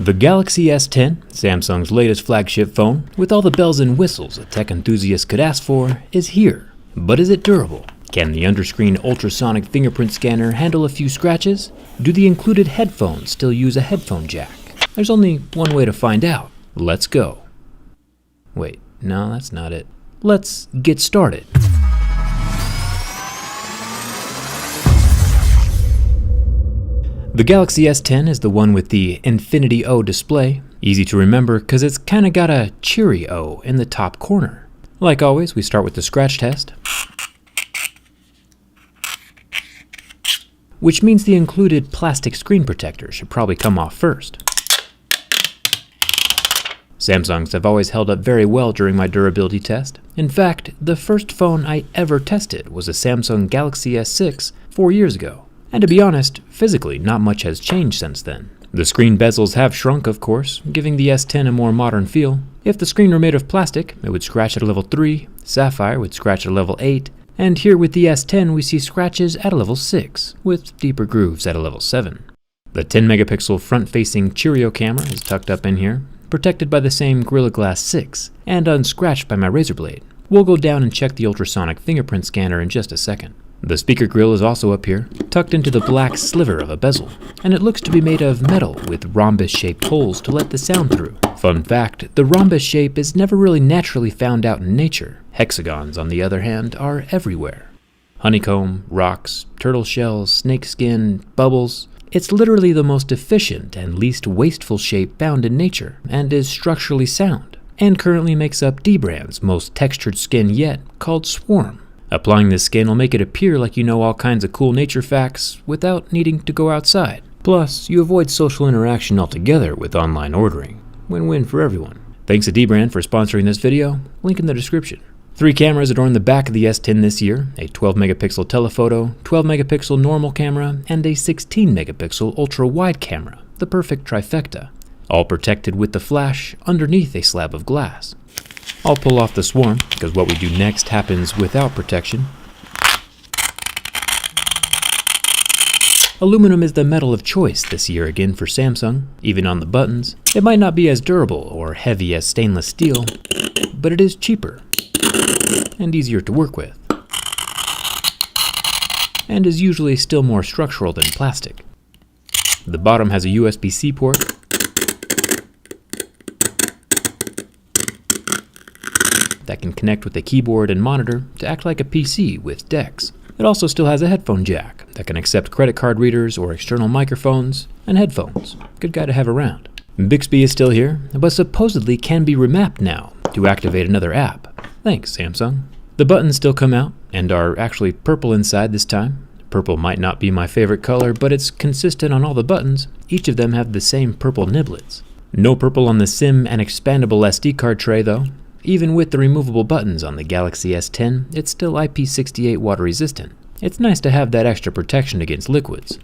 The Galaxy S10, Samsung's latest flagship phone, with all the bells and whistles a tech enthusiast could ask for, is here. But is it durable? Can the underscreen ultrasonic fingerprint scanner handle a few scratches? Do the included headphones still use a headphone jack? There's only one way to find out. Let's go. Wait, no, that's not it. Let's get started. The Galaxy S10 is the one with the Infinity O display. Easy to remember because it's kinda got a cheery O in the top corner. Like always, we start with the scratch test, which means the included plastic screen protector should probably come off first. Samsungs have always held up very well during my durability test. In fact, the first phone I ever tested was a Samsung Galaxy S6 4 years ago. And to be honest, physically not much has changed since then. The screen bezels have shrunk, of course, giving the S10 a more modern feel. If the screen were made of plastic, it would scratch at a level 3, Sapphire would scratch at a level 8, and here with the S10 we see scratches at a level 6, with deeper grooves at a level 7. The 10 megapixel front-facing Cheerio camera is tucked up in here, protected by the same Gorilla Glass 6, and unscratched by my razor blade. We'll go down and check the ultrasonic fingerprint scanner in just a second. The speaker grill is also up here, tucked into the black sliver of a bezel, and it looks to be made of metal with rhombus-shaped holes to let the sound through. Fun fact, the rhombus shape is never really naturally found out in nature. Hexagons, on the other hand, are everywhere. Honeycomb, rocks, turtle shells, snakeskin, bubbles. It's literally the most efficient and least wasteful shape found in nature, and is structurally sound, and currently makes up dbrand's most textured skin yet, called Swarm. Applying this skin will make it appear like you know all kinds of cool nature facts without needing to go outside. Plus, you avoid social interaction altogether with online ordering. Win-win for everyone. Thanks to dbrand for sponsoring this video, link in the description. 3 cameras adorn the back of the S10 this year, a 12 megapixel telephoto, 12 megapixel normal camera, and a 16 megapixel ultra-wide camera, the perfect trifecta, all protected with the flash underneath a slab of glass. I'll pull off the Swarm, because what we do next happens without protection. Aluminum is the metal of choice this year again for Samsung, even on the buttons. It might not be as durable or heavy as stainless steel, but it is cheaper and easier to work with, and is usually still more structural than plastic. The bottom has a USB-C port, that can connect with a keyboard and monitor to act like a PC with DeX. It also still has a headphone jack that can accept credit card readers or external microphones and headphones. Good guy to have around. Bixby is still here, but supposedly can be remapped now to activate another app. Thanks, Samsung. The buttons still come out and are actually purple inside this time. Purple might not be my favorite color, but it's consistent on all the buttons. Each of them have the same purple niblets. No purple on the SIM and expandable SD card tray though. Even with the removable buttons on the Galaxy S10, it's still IP68 water resistant. It's nice to have that extra protection against liquids.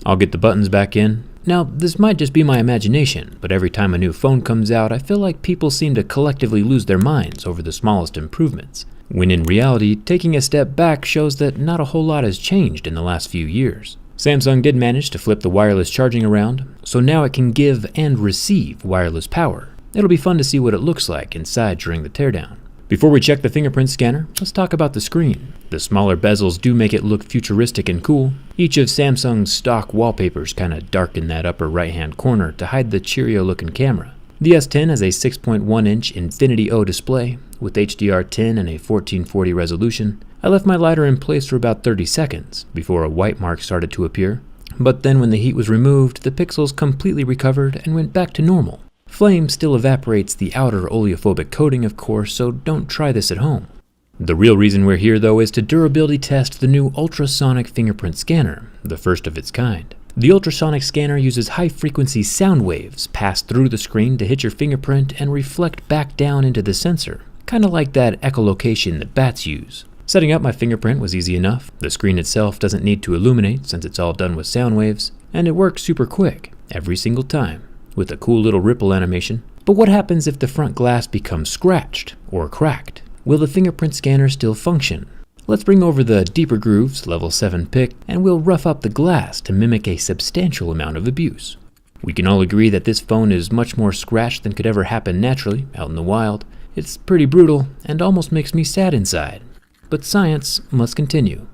I'll get the buttons back in. Now, this might just be my imagination, but every time a new phone comes out, I feel like people seem to collectively lose their minds over the smallest improvements. When in reality, taking a step back shows that not a whole lot has changed in the last few years. Samsung did manage to flip the wireless charging around, so now it can give and receive wireless power. It'll be fun to see what it looks like inside during the teardown. Before we check the fingerprint scanner, let's talk about the screen. The smaller bezels do make it look futuristic and cool. Each of Samsung's stock wallpapers kinda darken that upper right-hand corner to hide the Cheerio looking camera. The S10 has a 6.1-inch Infinity O display with HDR10 and a 1440 resolution. I left my lighter in place for about 30 seconds before a white mark started to appear. But then when the heat was removed, the pixels completely recovered and went back to normal. Flame still evaporates the outer oleophobic coating, of course, so don't try this at home. The real reason we're here, though, is to durability test the new ultrasonic fingerprint scanner, the first of its kind. The ultrasonic scanner uses high-frequency sound waves passed through the screen to hit your fingerprint and reflect back down into the sensor, kind of like that echolocation that bats use. Setting up my fingerprint was easy enough. The screen itself doesn't need to illuminate since it's all done with sound waves, and it works super quick, every single time, with a cool little ripple animation. But what happens if the front glass becomes scratched or cracked? Will the fingerprint scanner still function? Let's bring over the deeper grooves, level 7 pick, and we'll rough up the glass to mimic a substantial amount of abuse. We can all agree that this phone is much more scratched than could ever happen naturally out in the wild. It's pretty brutal and almost makes me sad inside. But science must continue.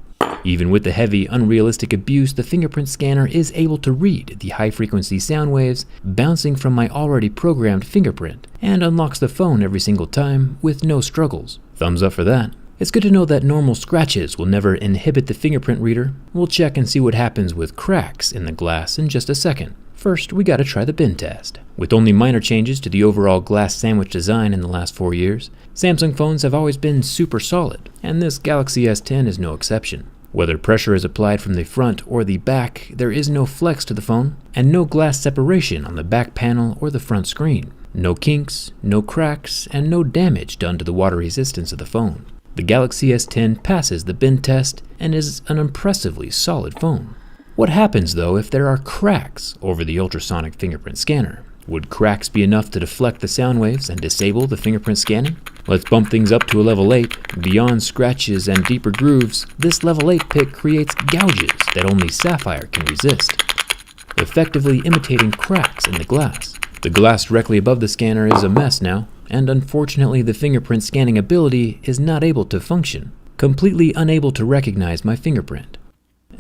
Even with the heavy, unrealistic abuse, the fingerprint scanner is able to read the high-frequency sound waves bouncing from my already programmed fingerprint and unlocks the phone every single time with no struggles. Thumbs up for that. It's good to know that normal scratches will never inhibit the fingerprint reader. We'll check and see what happens with cracks in the glass in just a second. First, we gotta try the bin test. With only minor changes to the overall glass sandwich design in the last 4 years, Samsung phones have always been super solid, and this Galaxy S10 is no exception. Whether pressure is applied from the front or the back, there is no flex to the phone, and no glass separation on the back panel or the front screen. No kinks, no cracks, and no damage done to the water resistance of the phone. The Galaxy S10 passes the bin test and is an impressively solid phone. What happens though if there are cracks over the ultrasonic fingerprint scanner? Would cracks be enough to deflect the sound waves and disable the fingerprint scanning? Let's bump things up to a level 8. Beyond scratches and deeper grooves, this level 8 pick creates gouges that only Sapphire can resist, effectively imitating cracks in the glass. The glass directly above the scanner is a mess now, and unfortunately the fingerprint scanning ability is not able to function, completely unable to recognize my fingerprint.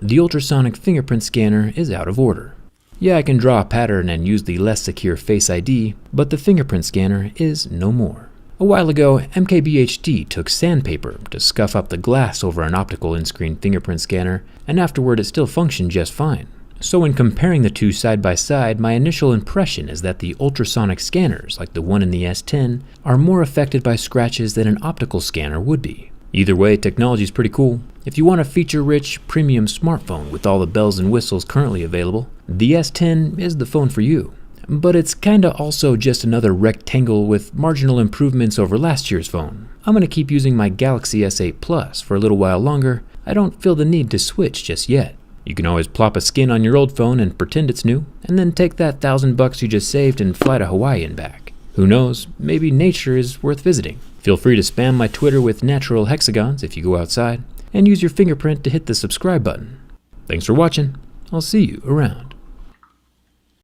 The ultrasonic fingerprint scanner is out of order. Yeah, I can draw a pattern and use the less secure Face ID, but the fingerprint scanner is no more. A while ago, MKBHD took sandpaper to scuff up the glass over an optical in-screen fingerprint scanner, and afterward it still functioned just fine. So when comparing the two side by side, my initial impression is that the ultrasonic scanners, like the one in the S10, are more affected by scratches than an optical scanner would be. Either way, technology is pretty cool. If you want a feature-rich, premium smartphone with all the bells and whistles currently available, the S10 is the phone for you. But it's kinda also just another rectangle with marginal improvements over last year's phone. I'm gonna keep using my Galaxy S8 Plus for a little while longer. I don't feel the need to switch just yet. You can always plop a skin on your old phone and pretend it's new, and then take that $1,000 you just saved and fly to Hawaii and back. Who knows, maybe nature is worth visiting. Feel free to spam my Twitter with natural hexagons if you go outside, and use your fingerprint to hit the subscribe button. Thanks for watching. I'll see you around.